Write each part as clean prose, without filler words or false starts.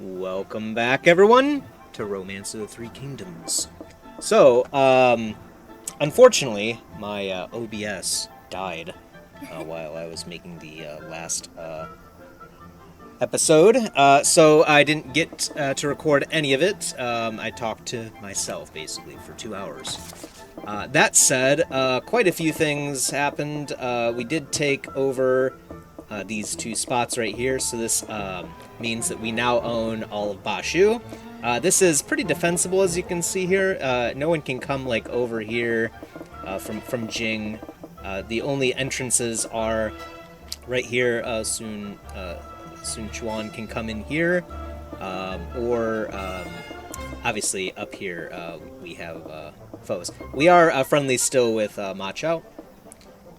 Welcome back, everyone, to Romance of the Three Kingdoms. So, unfortunately, my OBS died while I was making the last episode, so I didn't get to record any of it. I talked to myself, basically, for 2 hours. That said, quite a few things happened. We did take over these two spots right here, so this means that we now own all of Bashu. This is pretty defensible, as you can see here. No one can come like over here from Jing. The only entrances are right here. Sun Chuan can come in here, or obviously up here we have foes. We are friendly still with Ma Chao.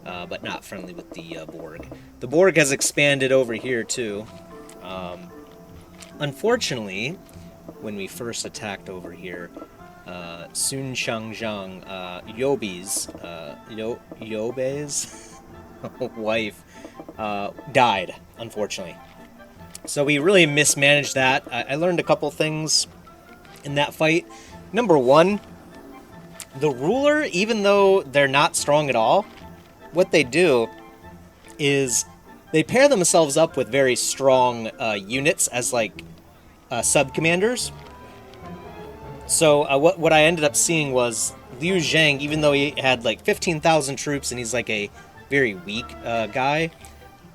But not friendly with the Borg. The Borg has expanded over here, too. Unfortunately, when we first attacked over here, Sun Changzhang, Liu Bei's wife, died, unfortunately. So we really mismanaged that. I learned a couple things in that fight. Number one, the ruler, even though they're not strong at all, what they do is they pair themselves up with very strong units as like sub-commanders. So what I ended up seeing was Liu Zhang, even though he had like 15,000 troops and he's like a very weak guy,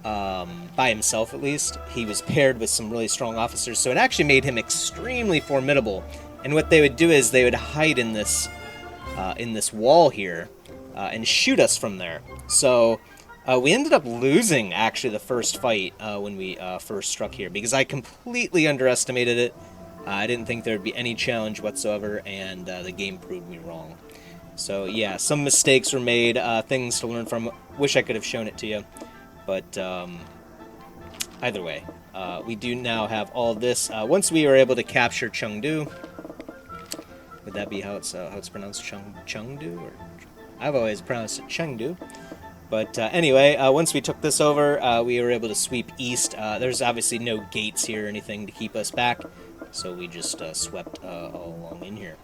by himself at least, he was paired with some really strong officers. So it actually made him extremely formidable. And what they would do is they would hide in this wall here and shoot us from there. So we ended up losing, actually, the first fight when we first struck here, because I completely underestimated it. I didn't think there would be any challenge whatsoever, and the game proved me wrong. So yeah, some mistakes were made, things to learn from. Wish I could have shown it to you, but either way, we do now have all this. Once we were able to capture Chengdu, would that be how it's pronounced, Chengdu? Or I've always pronounced it Chengdu. But anyway, once we took this over, we were able to sweep east. There's obviously no gates here or anything to keep us back, so we just swept all along in here.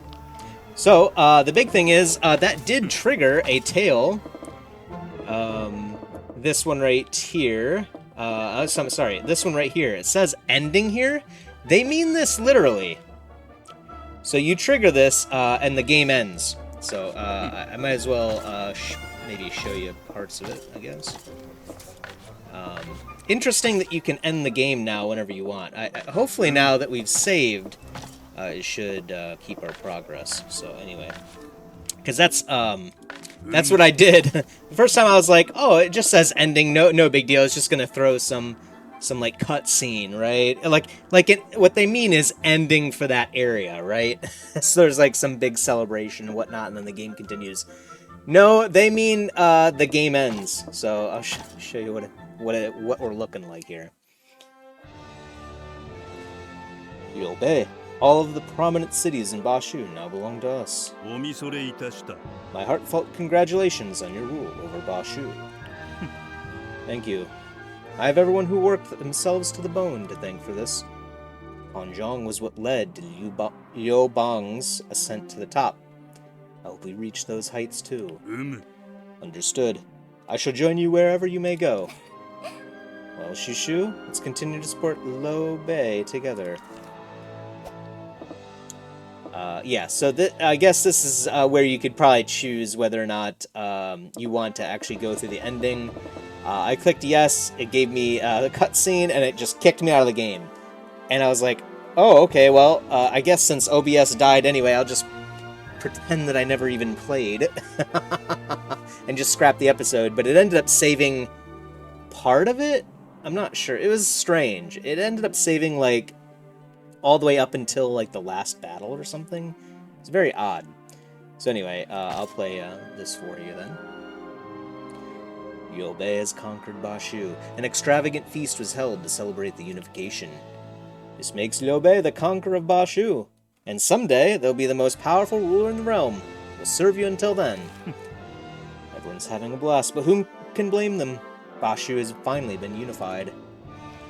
So the big thing is that did trigger a tail. This one right here. Sorry, this one right here. It says ending here. They mean this literally. So you trigger this, and the game ends. So I might as well maybe show you parts of it, I guess. Interesting that you can end the game now whenever you want. Hopefully now that we've saved, it should keep our progress. So anyway, because that's what I did. The first time I was like, oh, it just says ending, no big deal. It's just gonna throw some like cut scene, right? What they mean is ending for that area, right? So there's like some big celebration and whatnot, and then the game continues. No, they mean the game ends. So I'll show you what we're looking like here. Liu Bei. All of the prominent cities in Bashu now belong to us. My heartfelt congratulations on your rule over Bashu. Thank you. I have everyone who worked themselves to the bone to thank for this. Hanzhong was what led to Liu Bang's ascent to the top. I hope we reach those heights too. Understood. I shall join you wherever you may go. Well, Shushu, let's continue to support Liu Bei together. Yeah, so I guess this is where you could probably choose whether or not you want to actually go through the ending. I clicked yes, it gave me the cutscene, and it just kicked me out of the game. And I was like, oh, okay, well, I guess since OBS died anyway, I'll just pretend that I never even played and just scrap the episode. But it ended up saving part of it? I'm not sure. It was strange. It ended up saving, like, all the way up until, like, the last battle or something. It's very odd. So anyway, I'll play this for you then. Liu Bei has conquered Bashu. An extravagant feast was held to celebrate the unification. This makes Liu Bei the conqueror of Bashu. And someday, they'll be the most powerful ruler in the realm. We'll serve you until then. Everyone's having a blast, but whom can blame them? Bashu has finally been unified.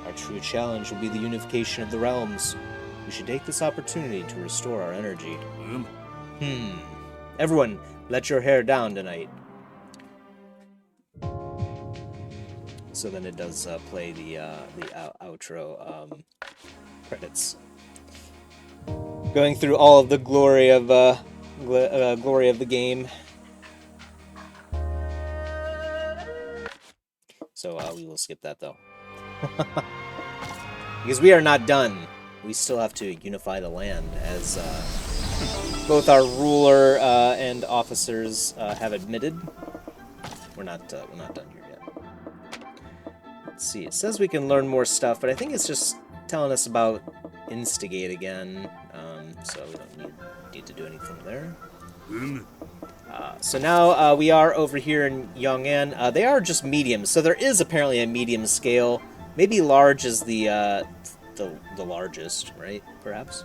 Our true challenge will be the unification of the realms. We should take this opportunity to restore our energy. Everyone, let your hair down tonight. So then it does play the outro credits, going through all of the glory of the game. So we will skip that though, because we are not done. We still have to unify the land, as both our ruler and officers have admitted. We're not done here yet. Let's see. It says we can learn more stuff, but I think it's just telling us about instigate again. So we don't need to do anything there. So now we are over here in Yong'an. They are just mediums, so there is apparently a medium scale. Maybe large is the largest, right? Perhaps.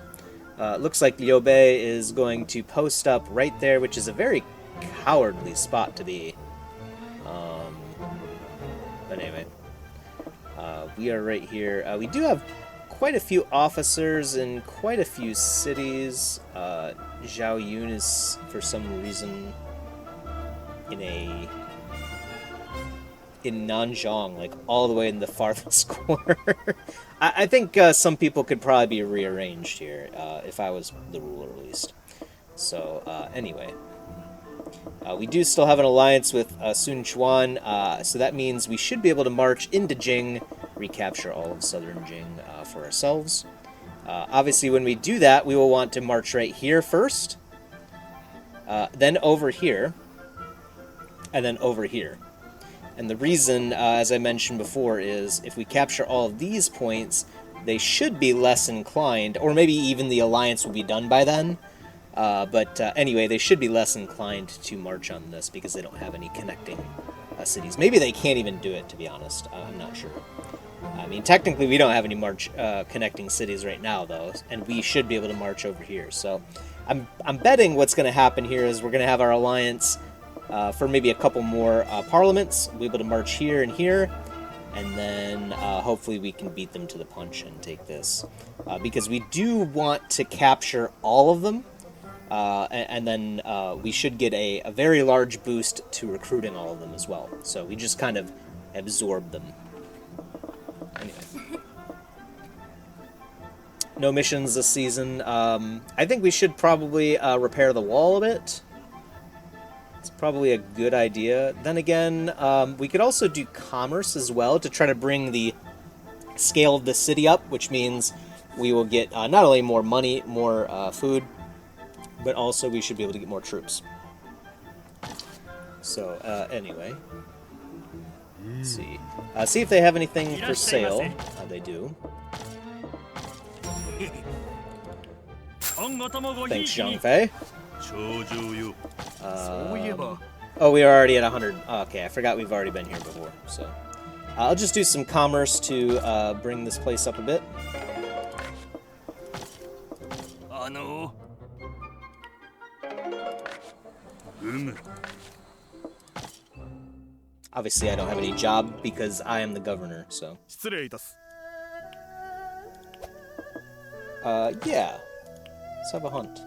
Looks like Liu Bei is going to post up right there, which is a very cowardly spot to be. But anyway, we are right here. We do have quite a few officers in quite a few cities. Zhao Yun is, for some reason, in Nanzhong, like all the way in the farthest corner. I think some people could probably be rearranged here, if I was the ruler at least. So anyway, we do still have an alliance with Sun Quan, so that means we should be able to march into Jing, recapture all of southern Jing for ourselves. Obviously, when we do that, we will want to march right here first, then over here, and then over here. And the reason, as I mentioned before, is if we capture all of these points, they should be less inclined, or maybe even the alliance will be done by then. But anyway, they should be less inclined to march on this because they don't have any connecting cities. Maybe they can't even do it, to be honest. I'm not sure. I mean, technically, we don't have any connecting cities right now, though, and we should be able to march over here. So I'm betting what's going to happen here is we're going to have our alliance for maybe a couple more parliaments. We'll be able to march here and here, and then hopefully we can beat them to the punch and take this. Because we do want to capture all of them, and then we should get a very large boost to recruiting all of them as well. So we just kind of absorb them. Anyway. No missions this season. I think we should probably repair the wall a bit. It's probably a good idea. Then again, we could also do commerce as well to try to bring the scale of the city up, which means we will get not only more money, more food, but also we should be able to get more troops. So, anyway. Let's see. See if they have anything for sale. They do. Thanks, Zhang Fei. Oh, we are already at 100. Okay, I forgot we've already been here before. So, I'll just do some commerce to bring this place up a bit. Obviously, I don't have any job because I am the governor, so. Yeah. Let's have a hunt.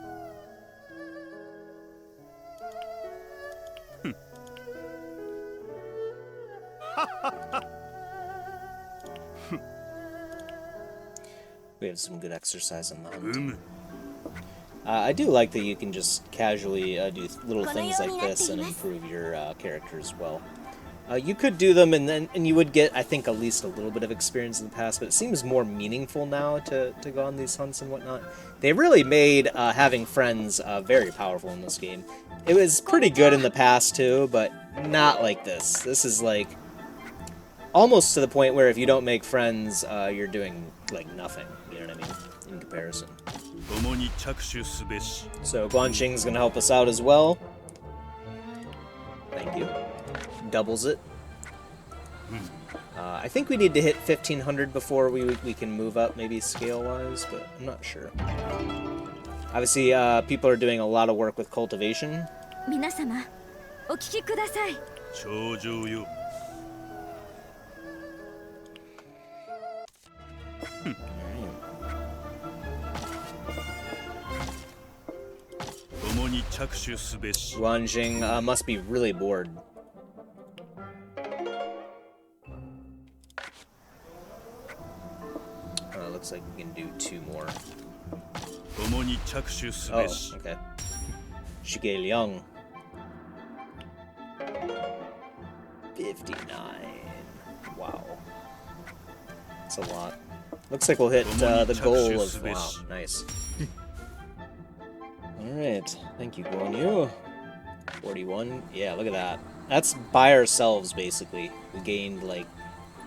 We have some good exercise on the hunt. I do like that you can just casually do little things like this and improve your character as well. You could do them and you would get, I think, at least a little bit of experience in the past, but it seems more meaningful now to go on these hunts and whatnot. They really made having friends very powerful in this game. It was pretty good in the past too, but not like this. This is like almost to the point where if you don't make friends, you're doing like nothing. You know what I mean? In comparison. So Guanxing's gonna help us out as well. Thank you. Doubles it. I think we need to hit 1500 before we can move up, maybe scale-wise, but I'm not sure. Obviously, people are doing a lot of work with cultivation. Jing must be really bored. Looks like we can do 2 more. Oh, okay. Zhuge Liang. 59. Wow. That's a lot. Looks like we'll hit the goal of... Wow, nice. Alright, thank you, Guan Yu. 41. Yeah, look at that. That's by ourselves, basically. We gained, like,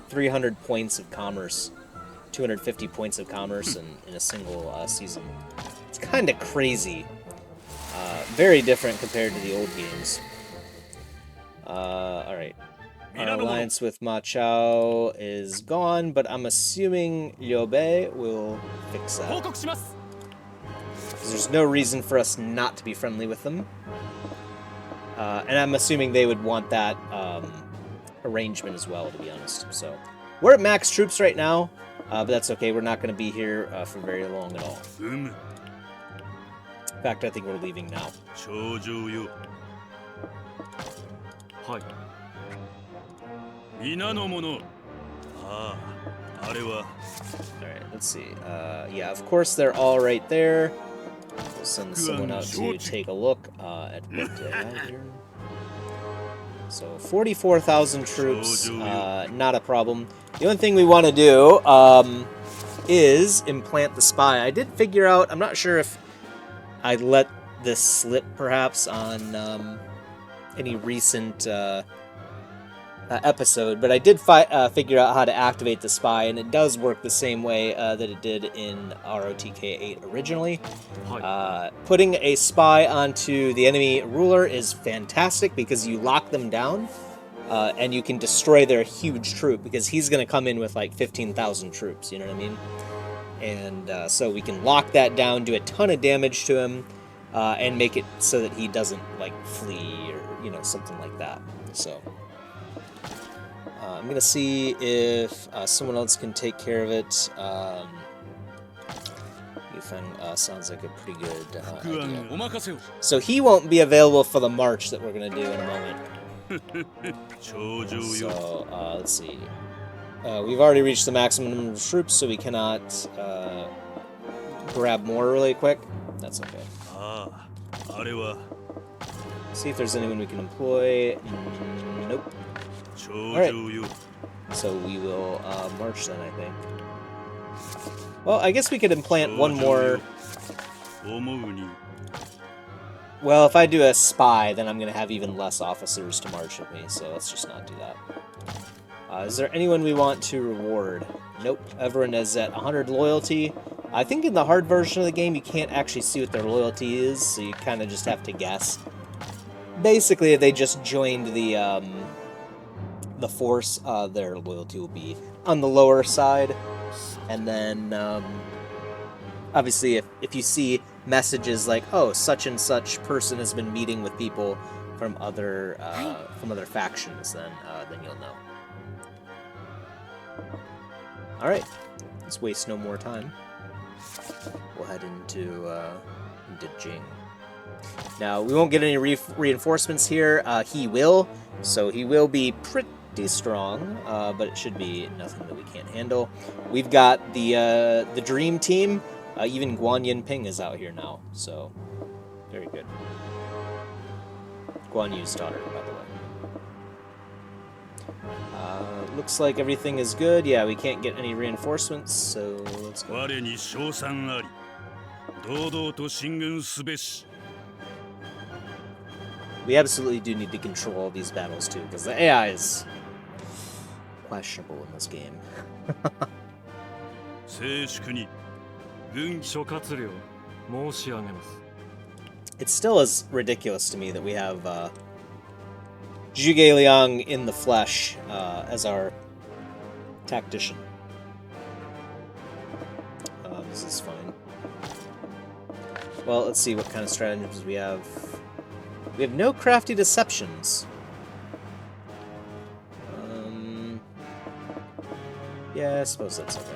300 points of commerce. 250 points of commerce in a single season. It's kind of crazy. Very different compared to the old games. Alright. Our alliance with Ma Chao is gone, but I'm assuming Liu Bei will fix that. Because there's no reason for us not to be friendly with them. And I'm assuming they would want that arrangement as well, to be honest. So we're at max troops right now, but that's okay. We're not going to be here for very long at all. In fact, I think we're leaving now. Alright, let's see. Yeah, of course they're all right there. We'll send someone out to take a look at what they have here. So 44,000 troops, not a problem. The only thing we want to do is implant the spy. I did figure out, I'm not sure if I let this slip perhaps on any recent episode, but I did figure out how to activate the spy, and it does work the same way that it did in ROTK 8 originally. Putting a spy onto the enemy ruler is fantastic because you lock them down, and you can destroy their huge troop, because he's going to come in with like 15,000 troops, you know what I mean? And so we can lock that down, do a ton of damage to him, and make it so that he doesn't like flee or, you know, something like that. So I'm going to see if someone else can take care of it. Yufeng sounds like a pretty good idea. So he won't be available for the march that we're going to do in a moment. So, let's see. We've already reached the maximum number of troops, so we cannot grab more really quick. That's okay. See if there's anyone we can employ. Nope. Alright. So we will march then, I think. Well, I guess we could implant one more. Well, if I do a spy, then I'm going to have even less officers to march with me, so let's just not do that. Is there anyone we want to reward? Nope. Everyone is at 100 loyalty. I think in the hard version of the game, you can't actually see what their loyalty is, so you kind of just have to guess. Basically, if they just joined the force, their loyalty will be on the lower side. And then, obviously, if you see messages like, oh, such and such person has been meeting with people from other factions, then you'll know. All right, let's waste no more time. We'll head into Jing. Now, we won't get any reinforcements here. He will, so he will be pretty strong, but it should be nothing that we can't handle. We've got the Dream Team. Even Guan Yinping is out here now, so very good. Guan Yu's daughter, by the way. Looks like everything is good. Yeah, we can't get any reinforcements, so let's go. We absolutely do need to control these battles too, because the AI is questionable in this game. It still is ridiculous to me that we have Zhuge Liang in the flesh as our tactician. This is fine. Well, let's see what kind of stratagems we have. We have no crafty deceptions. Yeah, I suppose that's okay.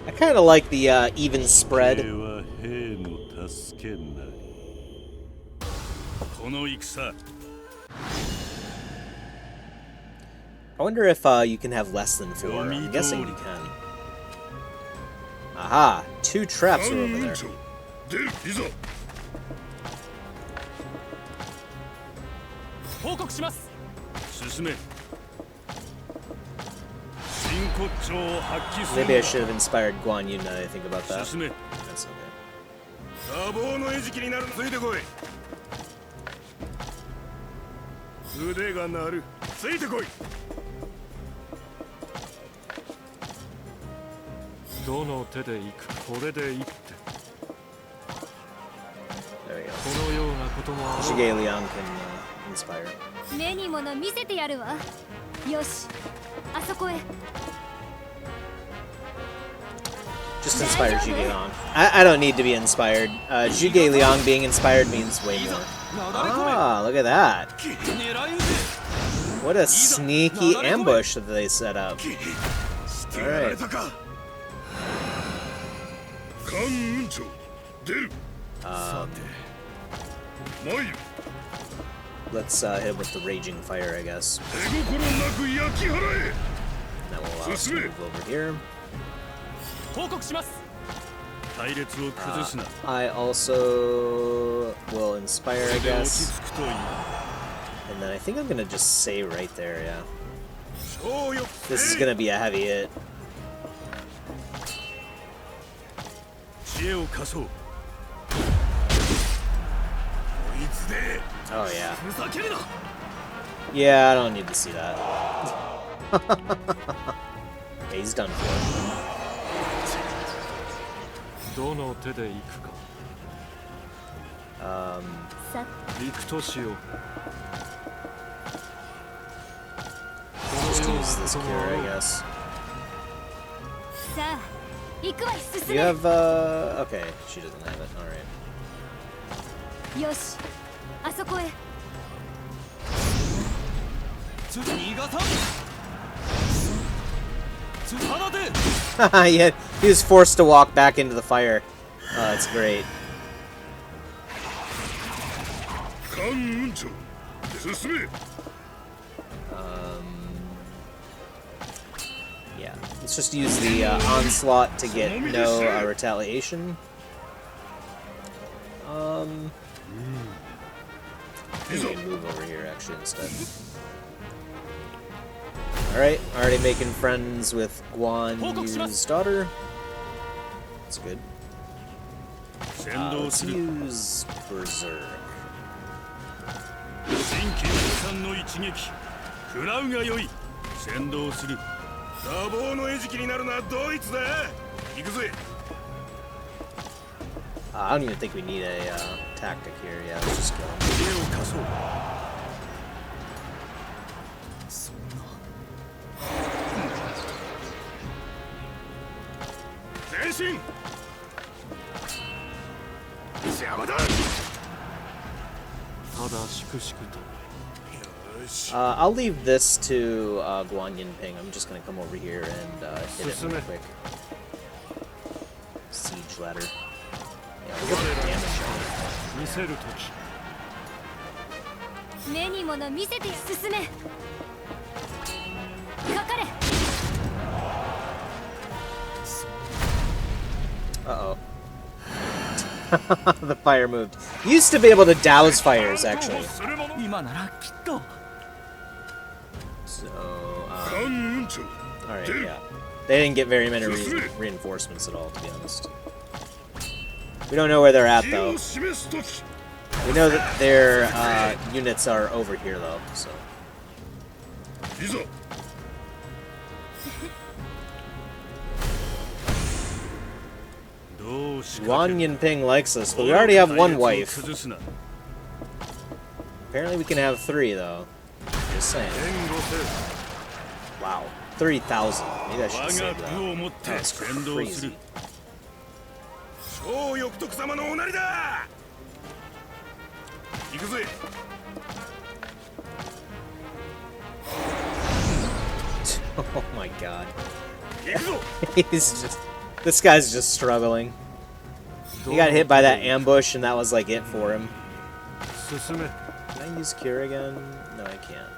I kind of like the even spread. I wonder if you can have less than 4. I'm guessing you can. Aha! 2 traps are over there. Maybe I should have inspired Guan Yu now that I think about that. That's okay. There we go. Zhuge Liang can inspire. Just inspire Zhuge Liang. I don't need to be inspired. Zhuge Liang being inspired means way more. Ah, look at that. What a sneaky ambush that they set up. Alright. Let's hit with the Raging Fire, I guess. That will allow us to move over here. I also will inspire, I guess. And then I think I'm gonna just say right there, yeah. This is gonna be a heavy hit. Oh yeah. Yeah, I don't need to see that. Okay, he's done for. Just use this cure, I guess. You have, okay, she doesn't have it, alright. Yeah, he was forced to walk back into the fire. That's great. Yeah, let's just use the onslaught to get no retaliation. We can move over here actually instead. Alright, already making friends with Guan Yu's daughter. That's good. Let's use Berserk. I don't even think we need a tactic here. Yeah, let's just go. I'll leave this to Guan Yinping. I'm just gonna come over here and hit it real quick. Siege ladder. Yeah, we'll get the damage on it. Uh-oh. The fire moved. Used to be able to douse fires, actually. So, alright, yeah. They didn't get very many reinforcements at all, to be honest. We don't know where they're at, though. We know that their units are over here, though, so... Guan Yinping likes us, but we already have one wife. Apparently we can have 3, though. Just saying. Wow. 3,000. Maybe I should save that. That's crazy. Oh my god. He's just... This guy's just struggling. He got hit by that ambush, and that was like it for him. Can I use Cure again? No, I can't.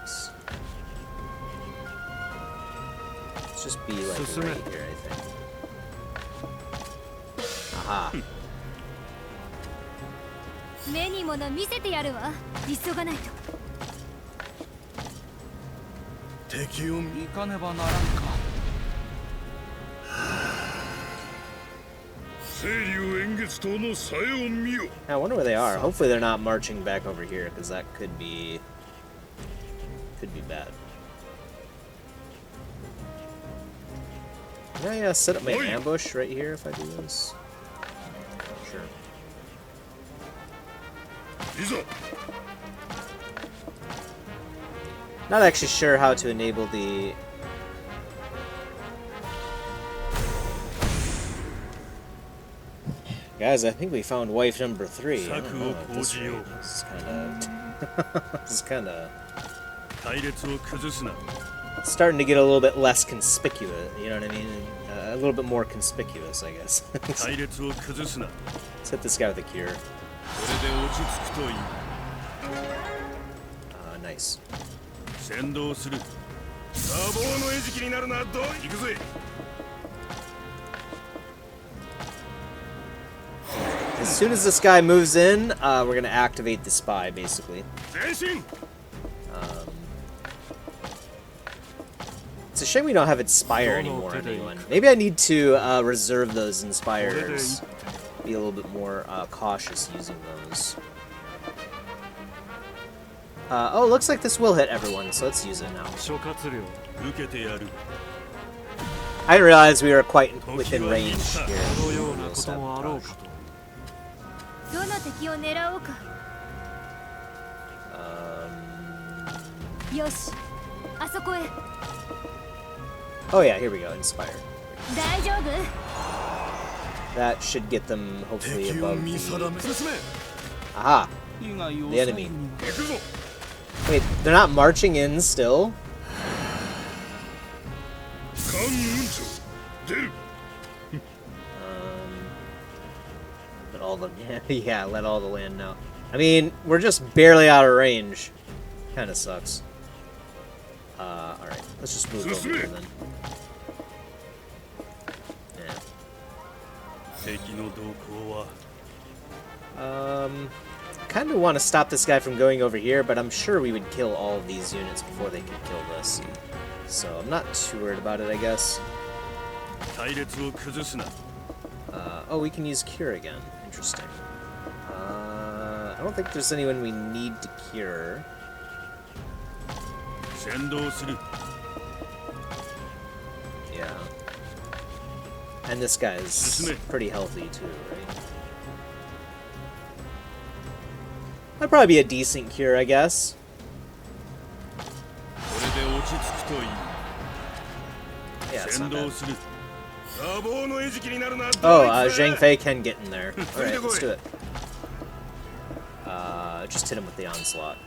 Let's just be like right here, I think. Aha. I wonder where they are. Hopefully they're not marching back over here, because that could be bad. Can I set up my ambush right here if I do this? Sure. Not actually sure how to enable the... Guys, I think we found wife number 3. I don't know at this rate. This is kind of... It's starting to get a little bit less conspicuous, you know what I mean? A little bit more conspicuous, I guess. Let's hit this guy with a cure. Nice. As soon as this guy moves in, we're going to activate the spy, basically. It's a shame we don't have Inspire anymore on anyone. Maybe I need to reserve those Inspires. Be a little bit more cautious using those. Oh, looks like this will hit everyone, so let's use it now. I didn't realize we were quite within range here. Oh yeah, here we go, Inspire. That should get them hopefully above the... Aha! The enemy. Wait, they're not marching in still? Let all the... yeah, let all the land know. I mean, we're just barely out of range. Kinda sucks. Alright, let's just move over here then. Kind of want to stop this guy from going over here, but I'm sure we would kill all of these units before they could kill this. So I'm not too worried about it, I guess. Oh, we can use Cure again. Interesting. I don't think there's anyone we need to cure. Yeah. And this guy's pretty healthy too, right? That'd probably be a decent cure, I guess. Yeah, it's not bad. Oh, Zhang Fei can get in there. Alright, let's do it. Just hit him with the onslaught.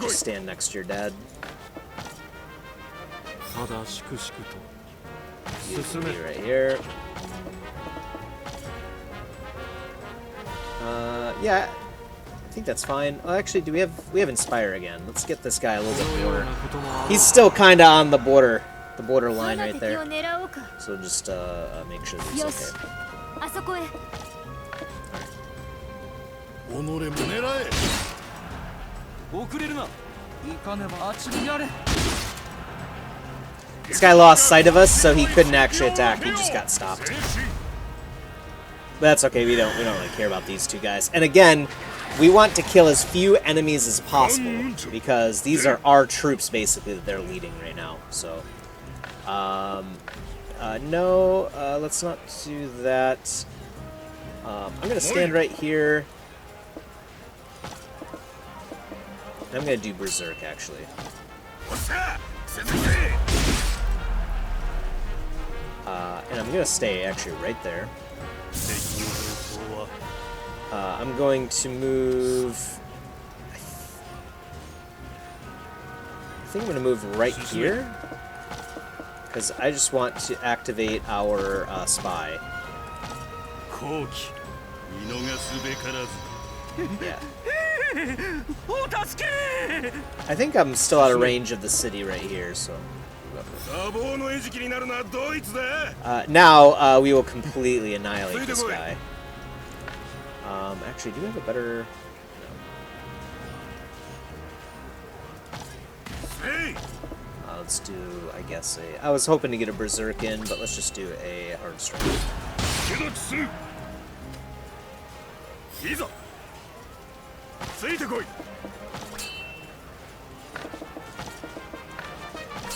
Just stand next to your dad. You can be right here. Yeah, I think that's fine. Oh, actually, we have Inspire again. Let's get this guy a little bit more. He's still kind of on the border line right there. So just make sure that he's okay. This guy lost sight of us, so he couldn't actually attack. He just got stopped. But that's okay. We don't really care about these two guys. And again, we want to kill as few enemies as possible because these are our troops basically that they're leading right now. So, no, let's not do that. I'm gonna stand right here. I'm gonna do Berserk actually. And I'm gonna stay actually right there. I'm going to move, I think I'm going to move right here. Because I just want to activate our spy. Yeah. I think I'm still out of range of the city right here, so... now, we will completely annihilate this guy. Actually, do we have a better... No. Let's do, I guess, I was hoping to get a Berserk in, but let's just do a Hard Strike.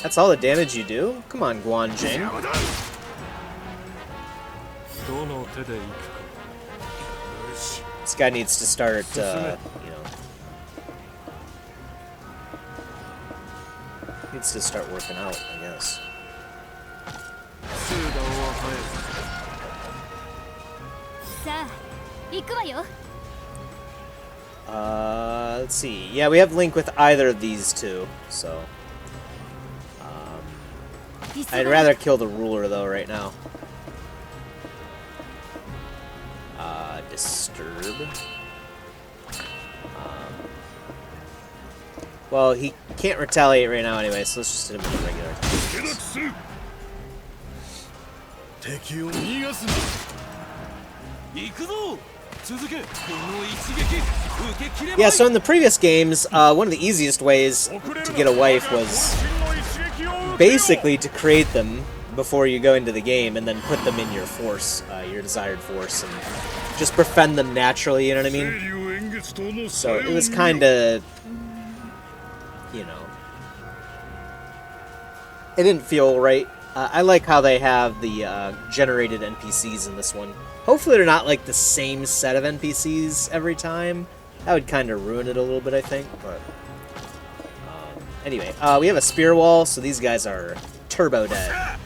That's all the damage you do? Come on, Jing. This guy needs to start, you know... Needs to start working out, I guess. Let's see. Yeah, we have Link with either of these two, so... I'd rather kill the ruler, though, right now. Disturb. Well, he can't retaliate right now anyway, so let's just hit him with a regular attack. Yeah, so in the previous games, one of the easiest ways to get a wife was basically to create them before you go into the game and then put them in your force, your desired force, and just befriend them naturally, you know what I mean? So it was kind of... You know, it didn't feel right. I like how they have the generated NPCs in this one. Hopefully they're not like the same set of NPCs every time. That would kind of ruin it a little bit, I think. But anyway, we have a spear wall, so these guys are turbo dead.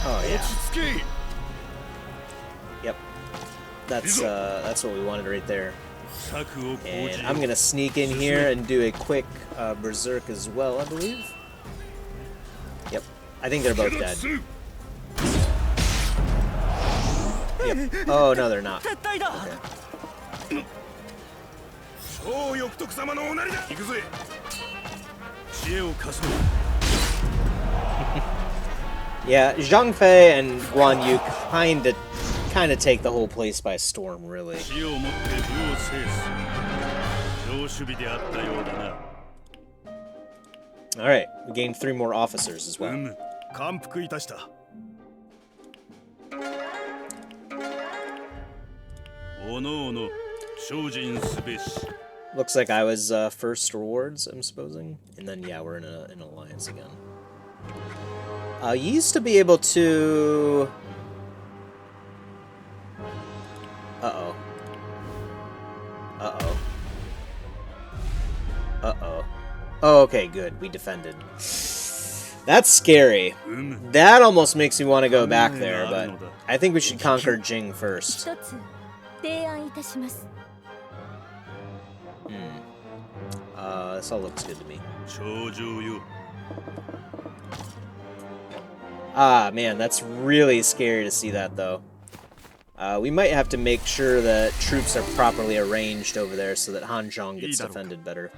Oh yeah. Yep. That's what we wanted right there. And I'm gonna sneak in here and do a quick Berserk as well, I believe. Yep, I think they're both dead. Yep. Oh no, they're not. Okay. Yeah, Zhang Fei and Guan Yu kind of take the whole place by storm, really. Alright, we gained 3 more officers as well. Looks like I was first rewards, I'm supposing. And then, yeah, we're in an alliance again. You used to be able to... Uh-oh. Uh-oh. Uh-oh. Oh, okay, good. We defended. That's scary. That almost makes me want to go back there, but I think we should conquer Jing first. This all looks good to me. Ah, man, that's really scary to see that, though. We might have to make sure that troops are properly arranged over there so that Hanzhong gets defended better.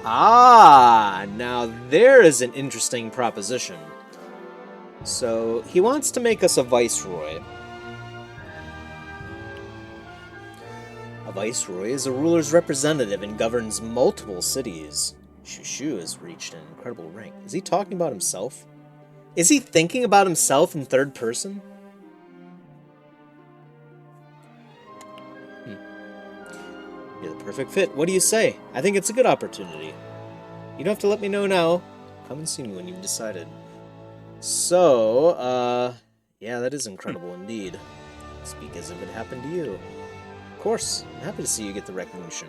Ah, now there is an interesting proposition. So, he wants to make us a viceroy. A viceroy is a ruler's representative and governs multiple cities. Shushu has reached an incredible rank. Is he talking about himself? Is he thinking about himself in third person? You're the perfect fit. What do you say? I think it's a good opportunity. You don't have to let me know now. Come and see me when you've decided. So, yeah, that is incredible indeed. Speak as if it happened to you. Of course, I'm happy to see you get the recognition.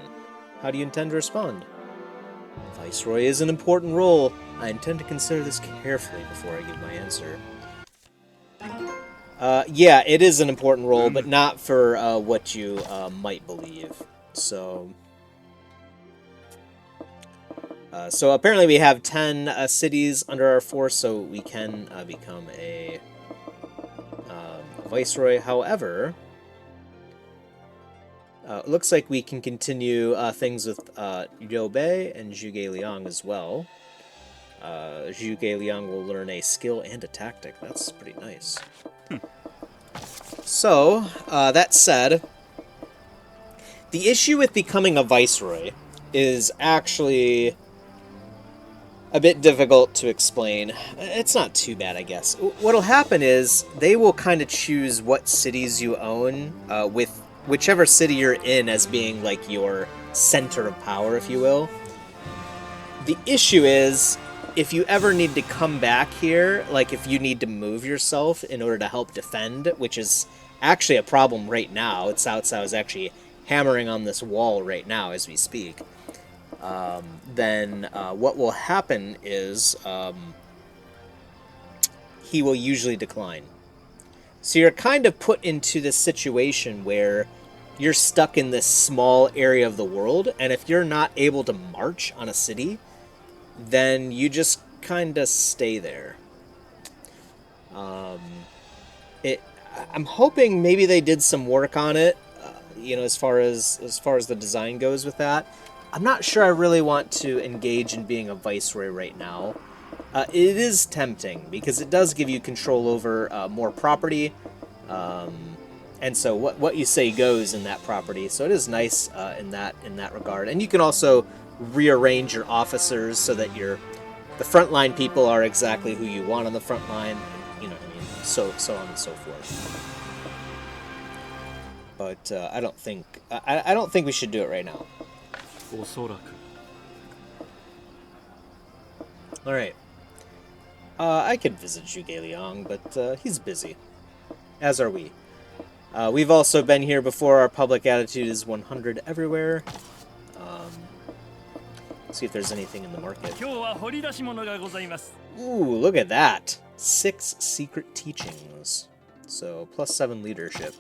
How do you intend to respond? Viceroy is an important role. I intend to consider this carefully before I give my answer. Yeah, it is an important role, but not for what you might believe. So, So apparently we have 10 cities under our force, so we can become a viceroy. However, it looks like we can continue things with Liu Bei and Zhuge Liang as well. Zhuge Liang will learn a skill and a tactic. That's pretty nice. So, that said, the issue with becoming a viceroy is actually a bit difficult to explain. It's not too bad, I guess. What'll happen is they will kind of choose what cities you own, with whichever city you're in as being like your center of power, if you will. The issue is, if you ever need to come back here, like if you need to move yourself in order to help defend, which is actually a problem right now. It's outside. I was actually hammering on this wall right now as we speak. Then what will happen is he will usually decline. So you're kind of put into this situation where you're stuck in this small area of the world, and if you're not able to march on a city, then you just kind of stay there. I'm hoping maybe they did some work on it, as far as the design goes with that. I'm not sure I really want to engage in being a viceroy right now. It is tempting because it does give you control over more property, and so what you say goes in that property. So it is nice in that regard, and you can also rearrange your officers so that the frontline people are exactly who you want on the front line. You know what I mean? So on and so forth. But I don't think we should do it right now. All right. I could visit Zhuge Liang, but he's busy. As are we. We've also been here before. Our public attitude is 100 everywhere. See if there's anything in the market. Ooh, look at that. 6 secret teachings. So, +7 leadership.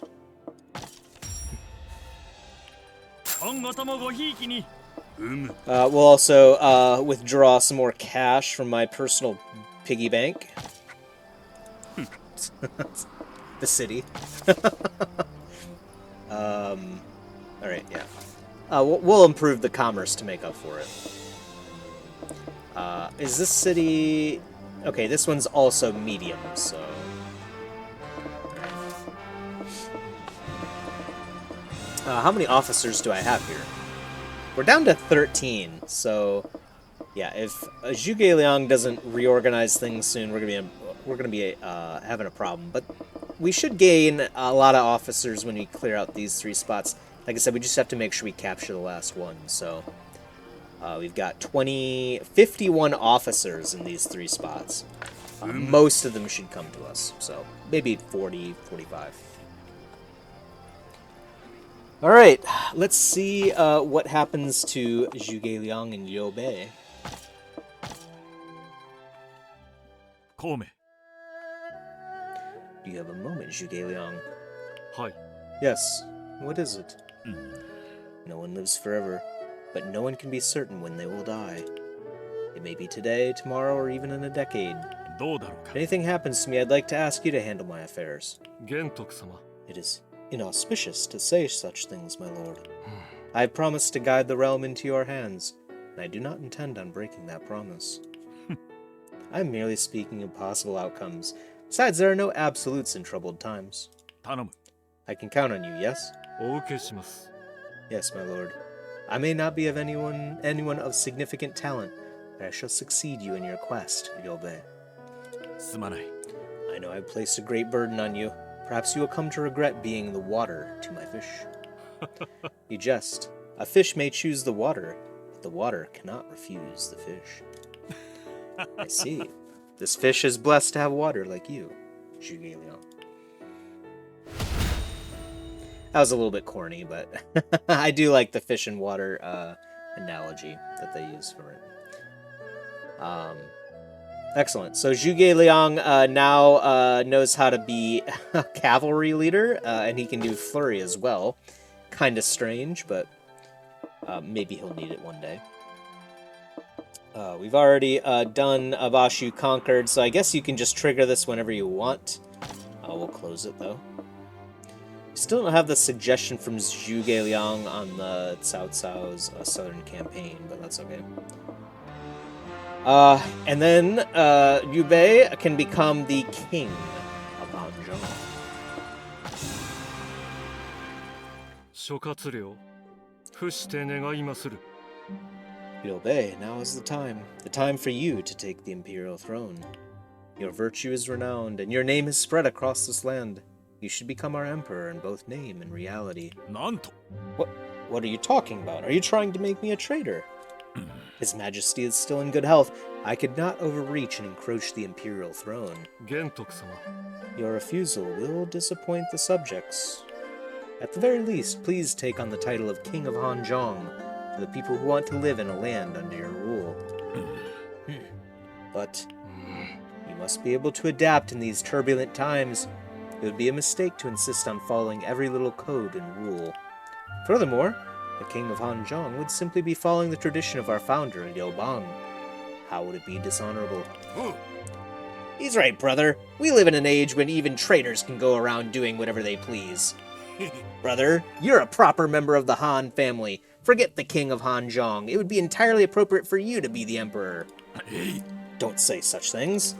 We'll also withdraw some more cash from my personal piggy bank. The city. Alright, yeah. We'll improve the commerce to make up for it. Is this city... Okay, this one's also medium, so... How many officers do I have here? We're down to 13, so... Yeah, if Zhuge Liang doesn't reorganize things soon, we're gonna be having a problem. But we should gain a lot of officers when we clear out these 3 spots. Like I said, we just have to make sure we capture the last one, so... we've got 51 officers in these 3 spots. Most of them should come to us, so maybe 40, 45. Alright, let's see what happens to Zhuge Liang and Liu Bei. Do you have a moment, Zhuge Liang? Hi. Yes. What is it? No one lives forever, but no one can be certain when they will die. It may be today, tomorrow, or even in a decade. If anything happens to me, I'd like to ask you to handle my affairs. It is inauspicious to say such things, my lord. I have promised to guide the realm into your hands, and I do not intend on breaking that promise. I am merely speaking of possible outcomes. Besides, there are no absolutes in troubled times. I can count on you, yes? Yes, my lord. I may not be of anyone of significant talent, but I shall succeed you in your quest, Liu Bei. I know I've placed a great burden on you. Perhaps you will come to regret being the water to my fish. You jest. A fish may choose the water, but the water cannot refuse the fish. I see. This fish is blessed to have water like you, Zhuge Liang. That was a little bit corny, but I do like the fish and water analogy that they use for it. Excellent. So Zhuge Liang now knows how to be a cavalry leader, and he can do flurry as well. Kind of strange, but maybe he'll need it one day. We've already done Bashu conquered, so I guess you can just trigger this whenever you want. We'll close it, though. Still don't have the suggestion from Zhuge Liang on the Cao Cao's southern campaign, but that's okay. And then Liu Bei can become the king of Hanzhong. Liu Bei, now is the time for you to take the imperial throne. Your virtue is renowned, and your name is spread across this land. You should become our emperor in both name and reality. What are you talking about? Are you trying to make me a traitor? His Majesty is still in good health. I could not overreach and encroach the imperial throne. Your refusal will disappoint the subjects. At the very least, please take on the title of King of Hanzhong for the people who want to live in a land under your rule. But you must be able to adapt in these turbulent times. It would be a mistake to insist on following every little code and rule. Furthermore, the King of Hanzhong would simply be following the tradition of our founder, Liu Bei. How would it be dishonorable? He's right, brother. We live in an age when even traitors can go around doing whatever they please. Brother, you're a proper member of the Han family. Forget the King of Hanzhong. It would be entirely appropriate for you to be the emperor. Don't say such things.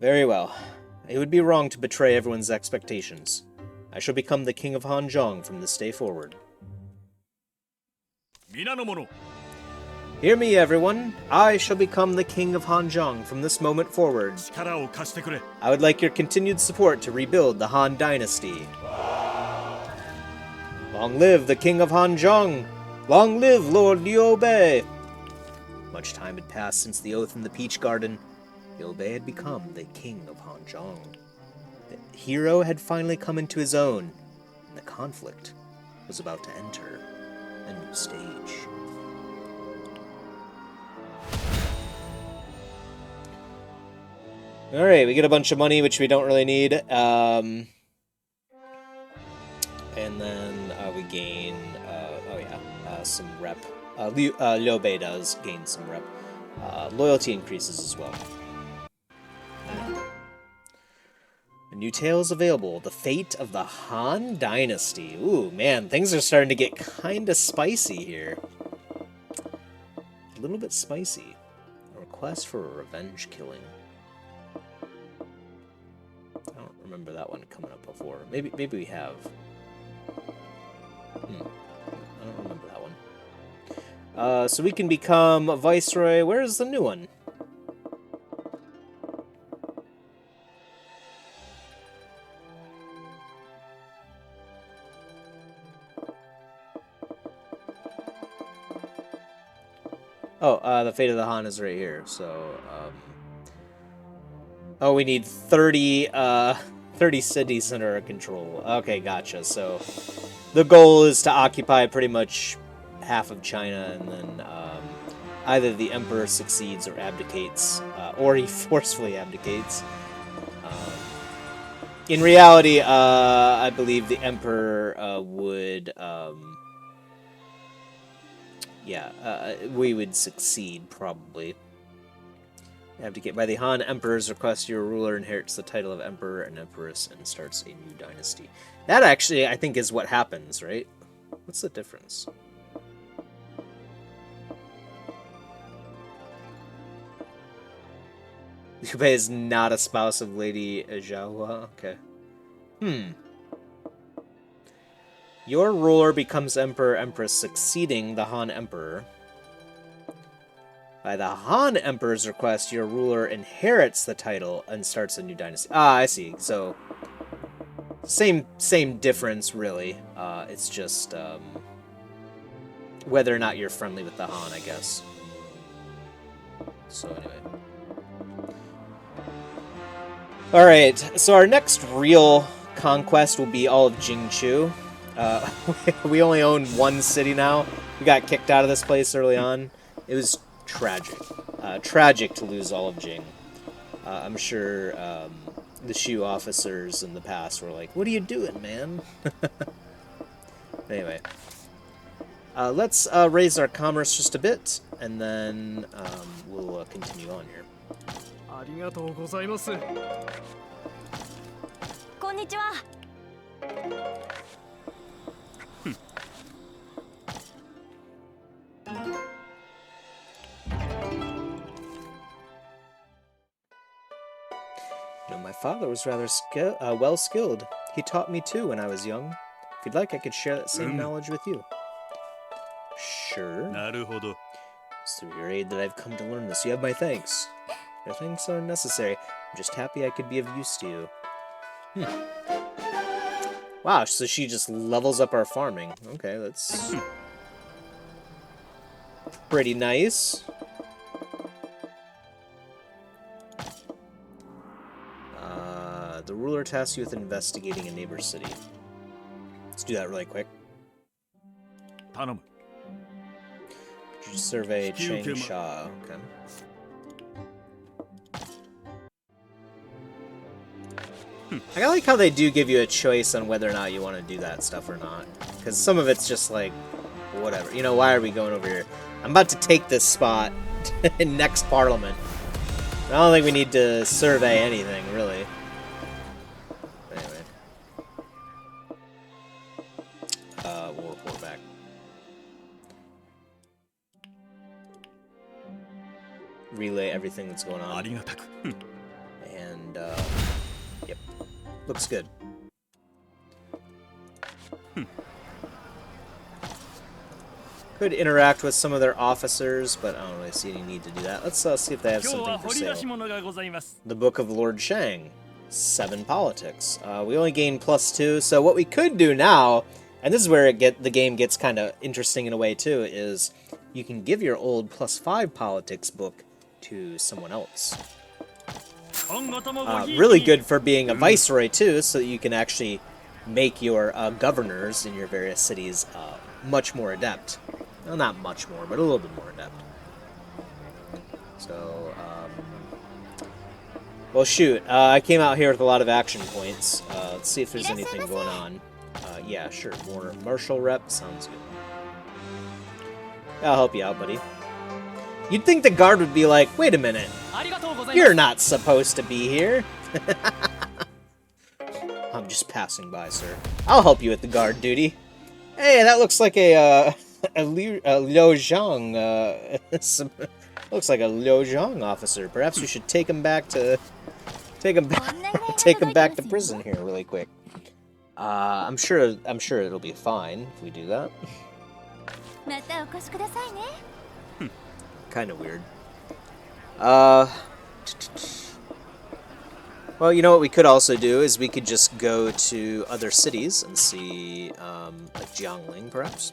Very well. It would be wrong to betray everyone's expectations. I shall become the King of Hanzhong from this day forward. Hear me, everyone. I shall become the King of Hanzhong from this moment forward. I would like your continued support to rebuild the Han dynasty. Long live the King of Hanzhong! Long live Lord Liu Bei! Much time had passed since the oath in the Peach Garden. Liu Bei had become the King of Hanzhong. The hero had finally come into his own, and the conflict was about to enter a new stage. Alright, we get a bunch of money, which we don't really need. And then we gain, some rep. Liu Bei does gain some rep. Loyalty increases as well. A new tale is available. The Fate of the Han Dynasty. Ooh, man, things are starting to get kinda spicy here. A little bit spicy. A request for a revenge killing. I don't remember that one coming up before. Maybe we have. I don't remember that one. So we can become a Viceroy. Where's the new one? Oh, the Fate of the Han is right here, so, oh, we need 30 cities under our control. Okay, gotcha. So, the goal is to occupy pretty much half of China, and then, either the Emperor succeeds or abdicates, or he forcefully abdicates. In reality, I believe the Emperor, would, we would succeed, probably. Abdicate. By the Han Emperor's request, your ruler inherits the title of Emperor and Empress and starts a new dynasty. That actually, I think, is what happens, right? What's the difference? Liu Bei is not a spouse of Lady Zhao. Okay. Your ruler becomes Emperor Empress, succeeding the Han Emperor. By the Han Emperor's request, your ruler inherits the title and starts a new dynasty. Ah, I see. So, same difference, really. It's just whether or not you're friendly with the Han, I guess. So anyway. Alright, so our next real conquest will be all of Jingchu. We only own one city now. We got kicked out of this place early on. It was tragic. Tragic to lose all of Jing. I'm sure the Shu officers in the past were like, what are you doing, man? Anyway. Let's raise our commerce just a bit. and then we'll continue on here. ありがとうございます。こんにちは。You know, my father was rather well skilled. He taught me too when I was young. If you'd like, I could share that same knowledge with you. Sure. なるほど。 It's through your aid that I've come to learn this. You have my thanks. Your thanks aren't necessary. I'm just happy I could be of use to you. Wow, so she just levels up our farming. Okay, that's pretty nice. The ruler tasks you with investigating a neighbor city. Let's do that really quick. 頼む。 Could you survey Changsha? Okay. I like how they do give you a choice on whether or not you want to do that stuff or not. Because some of it's just like, whatever. You know, why are we going over here? I'm about to take this spot in next parliament. I don't think we need to survey anything, really. Anyway. We'll report back. Relay everything that's going on. ありがたく。 And, yep. Looks good. Could interact with some of their officers, but I don't really see any need to do that. Let's see if they have 今日 something は for 掘り出し sale. 物がございます。 The Book of Lord Shang. 7 politics. We only gain +2, so what we could do now, and this is where the game gets kind of interesting in a way too, is you can give your old +5 politics book to someone else. 今後ともごひいきに Really good for being a viceroy too, so that you can actually make your governors in your various cities much more adept. Well, not much more, but a little bit more adept. So, well, shoot. I came out here with a lot of action points. Let's see if there's anything going on. Yeah, sure. More martial rep. Sounds good. I'll help you out, buddy. You'd think the guard would be like, wait a minute. ありがとうございます。 You're not supposed to be here. I'm just passing by, sir. I'll help you with the guard duty. Hey, that looks like a Liu Zhang. Looks like a Liu Zhang officer. Perhaps we should take him back to take him back to prison here really quick. I'm sure it'll be fine if we do that. またお越しくださいね。 Kind of weird. Well, you know what we could also do is we could just go to other cities and see, like Jiangling, perhaps.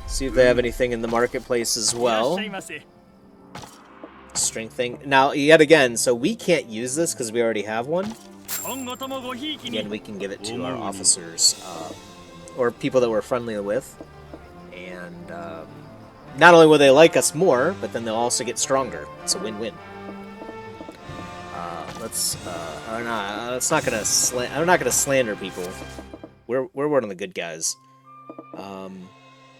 See if they have anything in the marketplace as いらっ well. しゃいませ。 Strength thing. Now, yet again, so we can't use this because we already have one. 今後ともごひいきに Again, we can give it to our officers, or people that we're friendly with. And not only will they like us more, but then they'll also get stronger. It's a win-win. I'm not gonna slander people. We're one of the good guys.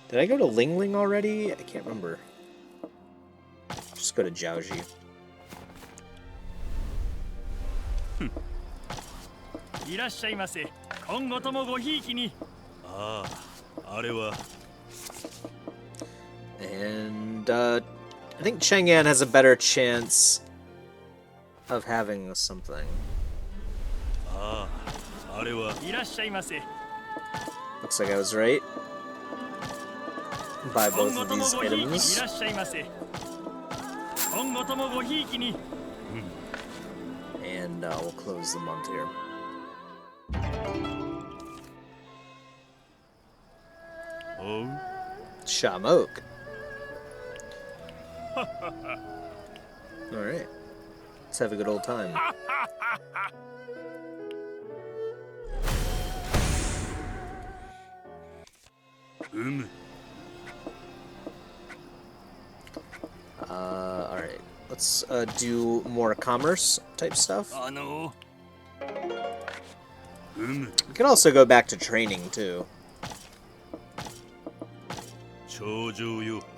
Did I go to Lingling already? I can't remember. Just go to Jiaoji. いらっしゃいませ。今後ともごひいきに。ああ、あれは。 And I think Cheng'an has a better chance of having something. ああ、あれは。いらっしゃいませ。 Looks like I was right. Buy 今 both 後 of とも these ごひいきに。い items. らっしゃいませ。今後ともごひいきに。 And we'll close the month here. Oh. Shamok. Alright. Let's have a good old time. Alright. Let's do more commerce type stuff. We could also go back to training too.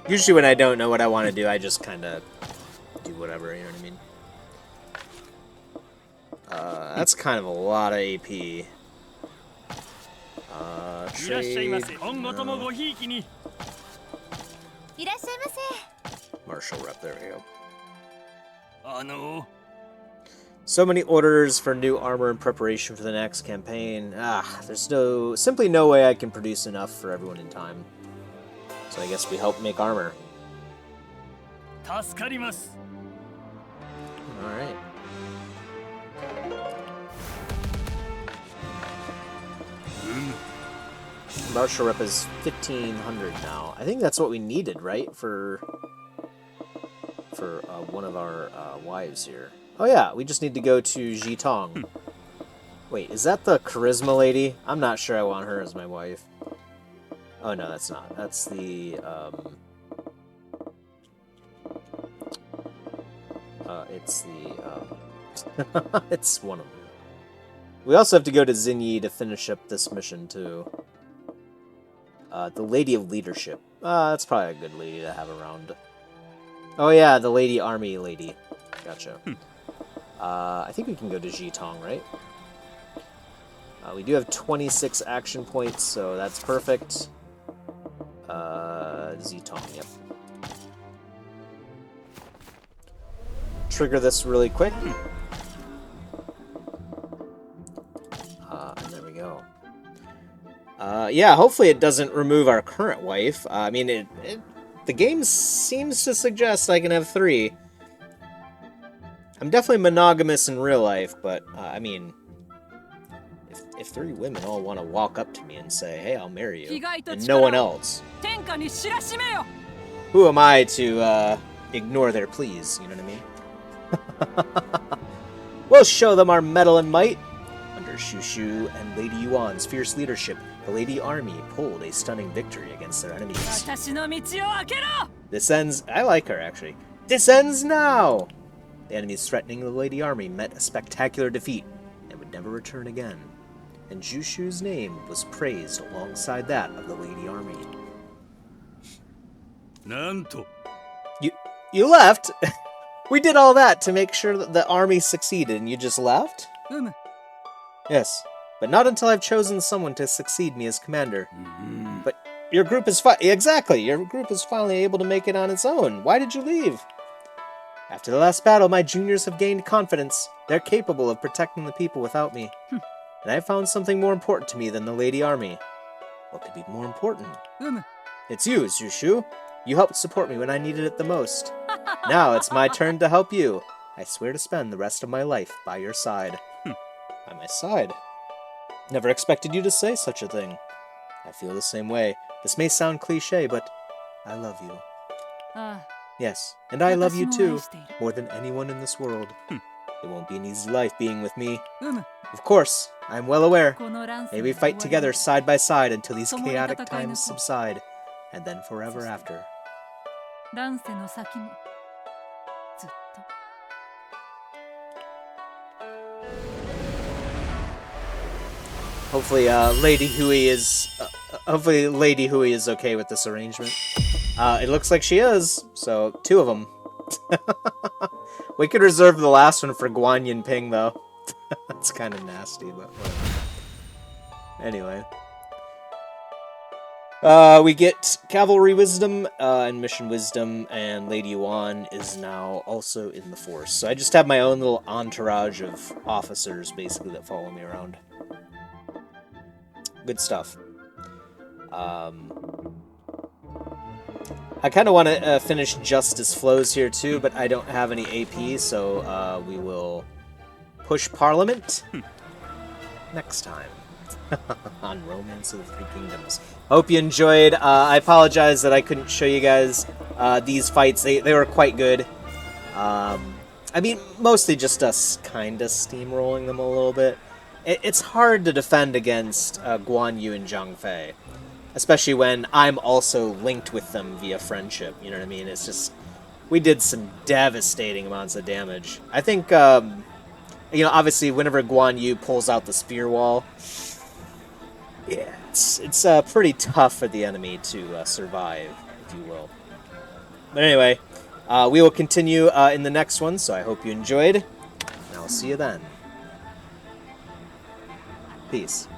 Usually when I don't know what I want to do, I just kind of do whatever, you know what I mean? That's kind of a lot of AP. Trade, no. Martial rep, there we go. So many orders for new armor in preparation for the next campaign. There's simply no way I can produce enough for everyone in time. So I guess we help make armor. Alright. Martial rep is 1500 now. I think that's what we needed, right? For one of our wives here. Oh yeah, we just need to go to Zhitong. Wait, is that the charisma lady? I'm not sure I want her as my wife. Oh no, that's not. That's the it's the it's one of them. We also have to go to Xinyi to finish up this mission too. The Lady of Leadership. That's probably a good lady to have around. Oh yeah, the Lady Army lady. Gotcha. I think we can go to Zhitong, right? We do have 26 action points, so that's perfect. Zhitong, yep. Trigger this really quick. And there we go. Yeah, hopefully it doesn't remove our current wife. I mean, the game seems to suggest I can have 3. I'm definitely monogamous in real life, but, I mean, if 3 women all want to walk up to me and say, hey, I'll marry you, and no one else, who am I to, ignore their pleas, you know what I mean? We'll show them our mettle and might. Under Shushu and Lady Yuan's fierce leadership, the Lady Army pulled a stunning victory against their enemies. This ends... I like her, actually. This ends now! The enemies threatening the Lady Army met a spectacular defeat and would never return again. And Jushu's name was praised alongside that of the Lady Army. You left? We did all that to make sure that the army succeeded, and you just left? Yes, but not until I've chosen someone to succeed me as commander. But your group is exactly, your group is finally able to make it on its own. Why did you leave? After the last battle, my juniors have gained confidence. They're capable of protecting the people without me. And I found something more important to me than the Lady Army. What could be more important? It's you, Zhushu. You helped support me when I needed it the most. Now it's my turn to help you. I swear to spend the rest of my life by your side. By my side? Never expected you to say such a thing. I feel the same way. This may sound cliché, but I love you. Yes, and I love you too, more than anyone in this world. It won't be an easy life being with me. Of course, I am well aware. May we fight together side by side until these chaotic times subside, and then forever after. Hopefully, Lady Hui is okay with this arrangement. It looks like she is, so 2 of them. We could reserve the last one for Guan Yinping, though. That's kind of nasty, but whatever. Anyway. We get Cavalry Wisdom and Mission Wisdom, and Lady Yuan is now also in the Force. So I just have my own little entourage of officers, basically, that follow me around. Good stuff. I kind of want to finish Justice Flows here too, but I don't have any AP, so we will push Parliament next time on Romance of the Three Kingdoms. Hope you enjoyed. I apologize that I couldn't show you guys these fights. They were quite good. I mean, mostly just us kind of steamrolling them a little bit. It's hard to defend against Guan Yu and Zhang Fei. Especially when I'm also linked with them via friendship, you know what I mean? It's just, we did some devastating amounts of damage. I think, you know, obviously whenever Guan Yu pulls out the spear wall, yeah, it's pretty tough for the enemy to survive, if you will. But anyway, we will continue in the next one, so I hope you enjoyed, and I'll see you then. Peace.